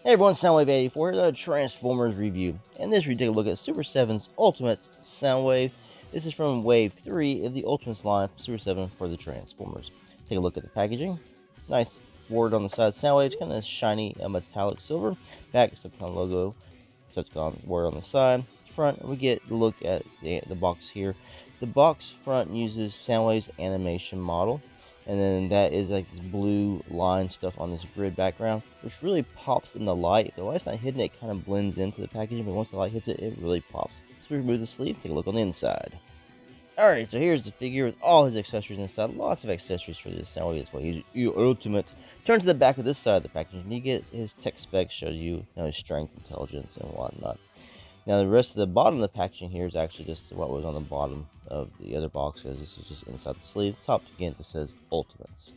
Hey everyone, Soundwave 84 here, the Transformers review. And this we take a look at Super 7's Ultimates Soundwave. This is from Wave 3 of the Ultimates line from Super 7 for the Transformers. Take a look at the packaging. Nice word on the side. Soundwave, it's kind of shiny metallic silver. Back, Subcon logo. Subcon word on the side. Front, we get a look at the box here. The box front uses Soundwave's animation model. And then that is like this blue line stuff on this grid background, which really pops in the light. If the light's not hitting it, it kind of blends into the packaging, but once the light hits it, it really pops. So we remove the sleeve, take a look on the inside. Alright, so here's the figure with all his accessories inside. Lots of accessories for this Soundwave as well. He's ultimate. Turn to the back of this side of the packaging, and you get his tech specs, shows you, his strength, intelligence, and whatnot. Now the rest of the bottom of the packaging here is actually just what was on the bottom of the other boxes. This is just inside the sleeve. Top again, it says Ultimates.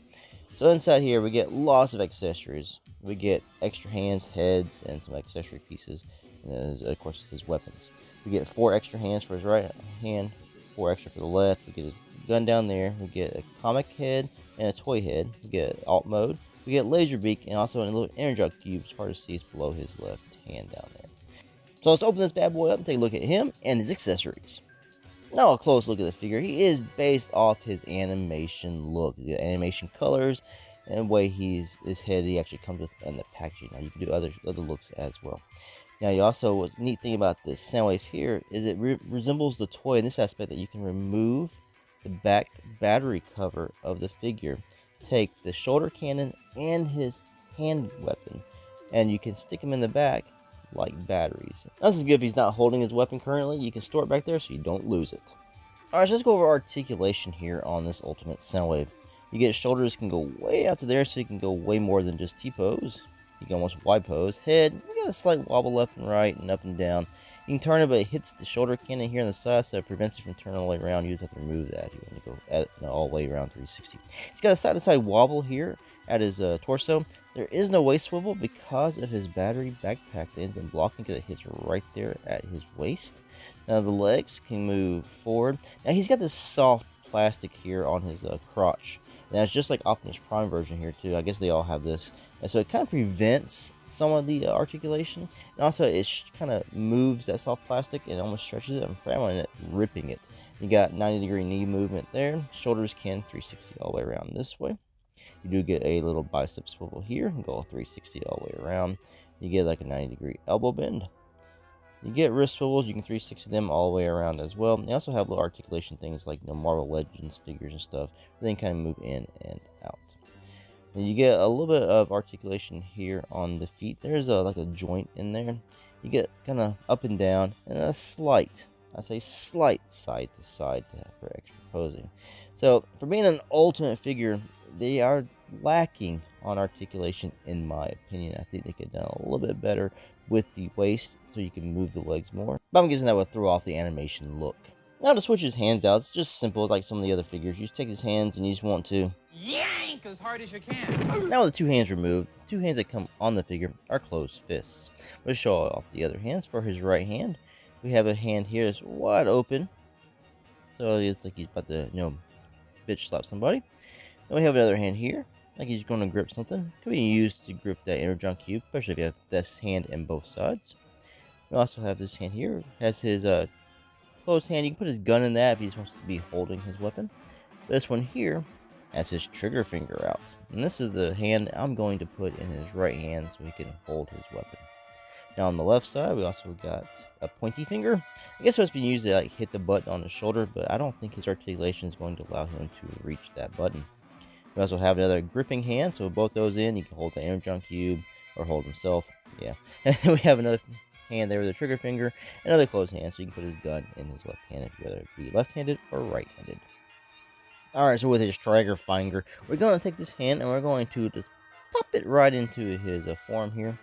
So inside here we get lots of accessories. We get extra hands, heads, and some accessory pieces. And then, of course, his weapons. We get 4 extra hands for his right hand, 4 extra for the left. We get his gun down there. We get a comic head and a toy head. We get alt mode. We get laser beak and also a little energy cube. It's hard to see. It's below his left hand down there. So let's open this bad boy up and take a look at him and his accessories. Now a close look at the figure. He is based off his animation look, the animation colors, and the way his head he actually comes with in the packaging. Now you can do other looks as well. Now you also, what's the neat thing about this Soundwave here is it resembles the toy in this aspect that you can remove the back battery cover of the figure, take the shoulder cannon and his hand weapon, and you can stick them in the back like batteries. Now, this is good if he's not holding his weapon currently. You can store it back there so you don't lose it. Alright, so let's go over articulation here on this Ultimate Soundwave. You get shoulders can go way out to there, so you can go way more than just T-pose. You can almost Y-pose. Head, you got a slight wobble left and right and up and down. You can turn it, but it hits the shoulder cannon here on the side, so it prevents you from turning all the way around. You just have to remove that. You want to go all the way around 360. He's got a side-to-side wobble here at his torso. There is no waist swivel because of his battery backpack. The end and blocking because it hits right there at his waist. Now the legs can move forward. Now he's got this soft plastic here on his crotch. Now it's just like Optimus Prime version here too. I guess they all have this. And so it kind of prevents some of the articulation. And also it kind of moves that soft plastic and almost stretches it. I'm framing it, ripping it. You got 90-degree knee movement there. Shoulders can 360 all the way around this way. You do get a little bicep swivel here and go 360 all the way around. You get like a 90-degree elbow bend. You get wrist swivels, you can 360 them all the way around as well. They also have little articulation things like Marvel Legends figures and stuff. They can kind of move in and out. And you get a little bit of articulation here on the feet. There's like a joint in there. You get kind of up and down and a slight, I say slight side to side for extra posing. So for being an Ultimate figure, they are lacking on articulation in my opinion. I think they could have done a little bit better with the waist so you can move the legs more. But I'm guessing that would throw off the animation look. Now to switch his hands out, it's just simple like some of the other figures. You just take his hands and you just want to yank as hard as you can. Now with the 2 hands removed, the 2 hands that come on the figure are closed fists. We'll show off the other hands. For his right hand, we have a hand here that's wide open. So it's like he's about to, bitch slap somebody. Then we have another hand here, like he's going to grip something. Could be used to grip that energon cube, especially if you have this hand in both sides. We also have this hand here, has his closed hand. You can put his gun in that if he just wants to be holding his weapon. This one here has his trigger finger out. And this is the hand I'm going to put in his right hand so he can hold his weapon. Now on the left side, we also got a pointy finger. I guess it's been used to like hit the button on his shoulder, but I don't think his articulation is going to allow him to reach that button. We also have another gripping hand, so with both those in, you can hold the energon cube or hold himself. Yeah. And then we have another hand there with a trigger finger, another closed hand, so you can put his gun in his left hand if you'd rather be left-handed or right-handed. Alright, so with his trigger finger, we're going to take this hand and we're going to just pop it right into his form here.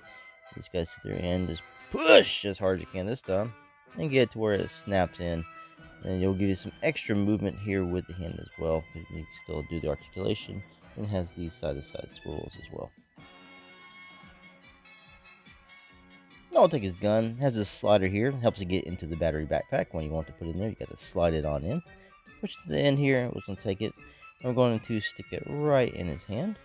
Just gotta sit there and just push as hard as you can this time and get it to where it snaps in. And it'll give you some extra movement here with the hand as well. You can still do the articulation, and it has these side-to-side swirls as well. Now I'll take his gun. It has this slider here. It helps you get into the battery backpack when you want to put it in there. You got to slide it on in. Push it to the end here. We're going to take it. And we're going to stick it right in his hand.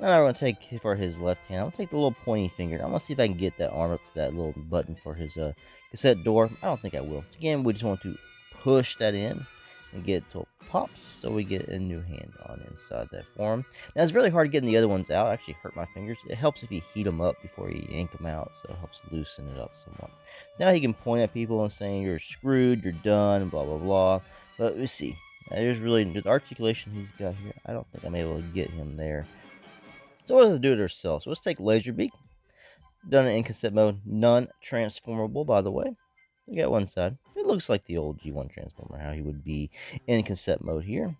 Now I'm going to take for his left hand, I'm going to take the little pointy finger. I'm going to see if I can get that arm up to that little button for his cassette door. I don't think I will. So again, we just want to push that in and get it till it pops, so we get a new hand on inside that form. Now it's really hard getting the other ones out. It actually hurt my fingers. It helps if you heat them up before you yank them out, so it helps loosen it up somewhat. So now he can point at people and saying you're screwed, you're done, blah blah blah. But we see. There's really the articulation he's got here. I don't think I'm able to get him there. So what does it do it ourselves? So let's take Laserbeak. Done it in cassette mode. Non-transformable, by the way. We got one side. It looks like the old G1 Transformer, how he would be in cassette mode here.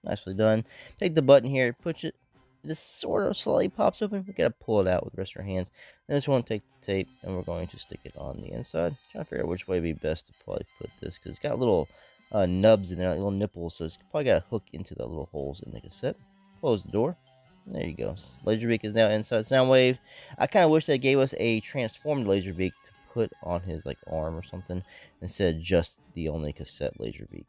Nicely done. Take the button here, push it. It just sort of slightly pops open. We gotta pull it out with the rest of our hands. Then just want to take the tape and we're going to stick it on the inside. Trying to figure out which way would be best to probably put this, because it's got little nubs in there, like little nipples, so it's probably got to hook into the little holes in the cassette. Close the door. There you go. Laserbeak is now inside Soundwave. I kind of wish they gave us a transformed Laserbeak to put on his like arm or something instead of just the only cassette Laserbeak.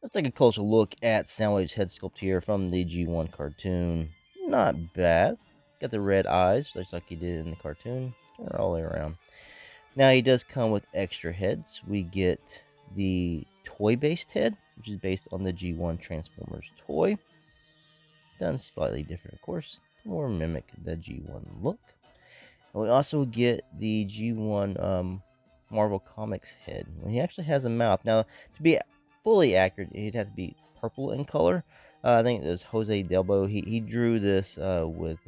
Let's take a closer look at Soundwave's head sculpt here from the G1 cartoon. Not bad. Got the red eyes, just like he did in the cartoon. All the way around. Now he does come with extra heads. We get the toy-based head, which is based on the G1 Transformers toy. Done slightly different, of course, to more mimic the G1 look. And we also get the G1 Marvel Comics head. He actually has a mouth. Now, to be fully accurate, he'd have to be purple in color. I think it was Jose Delbo. He drew this with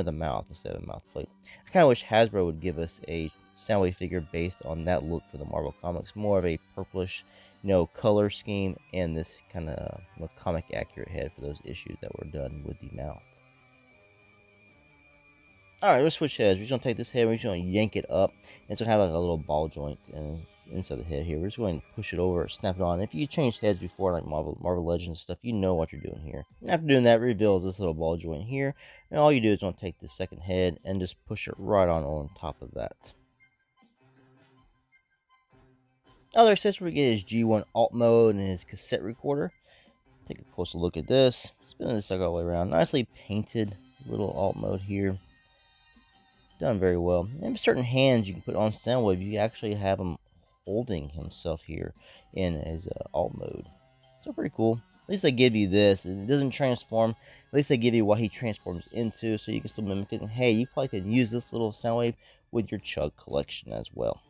a mouth instead of a mouth plate. I kind of wish Hasbro would give us a Soundwave figure based on that look for the Marvel Comics. More of a purplish, color scheme, and this kind of comic accurate head for those issues that were done with the mouth. Alright, let's switch heads. We're just going to take this head, we're just going to yank it up, and it's going to have like a little ball joint inside the head here. We're just going to push it over, snap it on. If you changed heads before, like Marvel Legends stuff, you know what you're doing here. After doing that, it reveals this little ball joint here, and all you do is want to take the second head and just push it right on top of that. Other accessory we get is G1 Alt Mode and his cassette recorder. Take a closer look at this. Spinning this sucker all the way around. Nicely painted little Alt Mode here. Done very well. And certain hands you can put on Soundwave, you actually have him holding himself here in his Alt Mode. So pretty cool. At least they give you this. It doesn't transform. At least they give you what he transforms into, so you can still mimic it. And hey, you probably could use this little Soundwave with your Chug collection as well.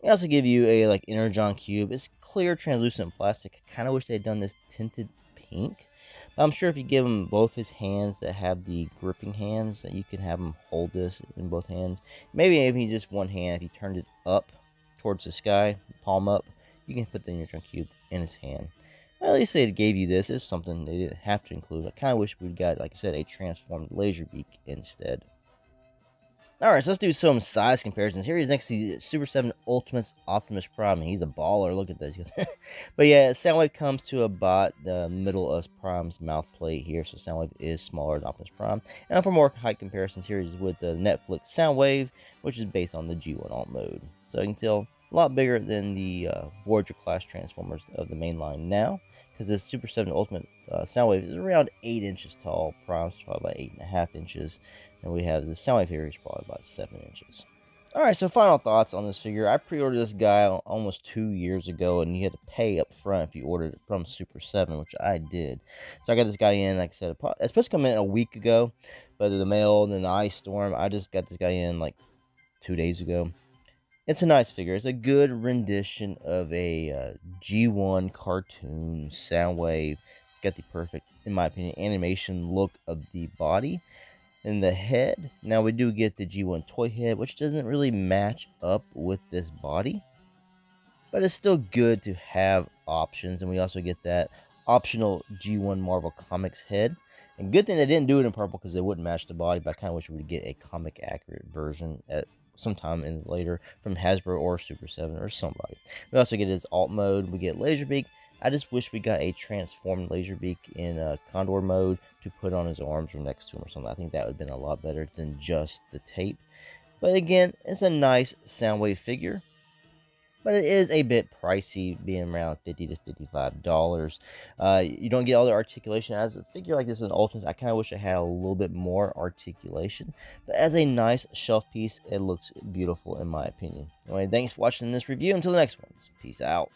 They also give you a Energon cube. It's clear, translucent plastic. I kind of wish they had done this tinted pink. But I'm sure if you give him both his hands that have the gripping hands, that you can have him hold this in both hands. Maybe even just one hand, if he turned it up towards the sky, palm up, you can put the Energon cube in his hand. At least they gave you this. It's something they didn't have to include. I kind of wish we'd got, like I said, a transformed Laserbeak instead. Alright, so let's do some size comparisons. Here he's next to the Super7 Ultimates Optimus Prime. He's a baller. Look at this. But yeah, Soundwave comes to about the middle of Prime's mouth plate here. So Soundwave is smaller than Optimus Prime. And for more height comparisons, here is with the Netflix Soundwave, which is based on the G1 Alt Mode. So you can tell a lot bigger than the Voyager class Transformers of the main line now. Because this Super7 Ultimate Soundwave is around 8 inches tall. Prime's probably about 8.5 inches. And we have the Soundwave here, is probably about 7 inches. Alright, so final thoughts on this figure. I pre-ordered this guy almost 2 years ago, and you had to pay up front if you ordered it from Super7, which I did. So I got this guy in, like I said, it's supposed to come in a week ago, but the mail and then the ice storm, I just got this guy in like 2 days ago. It's a nice figure. It's a good rendition of a G1 cartoon Soundwave. It's got the perfect, in my opinion, animation look of the body and the head. Now we do get the G1 toy head, which doesn't really match up with this body, but it's still good to have options. And we also get that optional G1 Marvel Comics head. And good thing they didn't do it in purple, because they wouldn't match the body, but I kind of wish we would get a comic accurate version at sometime in later from Hasbro or Super7 or somebody. We also get his alt mode. We get Laserbeak. I just wish we got a transformed Laserbeak in Condor mode to put on his arms or next to him or something. I think that would have been a lot better than just the tape. But again, it's a nice Soundwave figure. but it is a bit pricey, being around $50 to $55. You don't get all the articulation. As a figure like this in Ultimates, I kind of wish it had a little bit more articulation, but as a nice shelf piece, it looks beautiful in my opinion. Anyway, thanks for watching this review. Until the next one, peace out.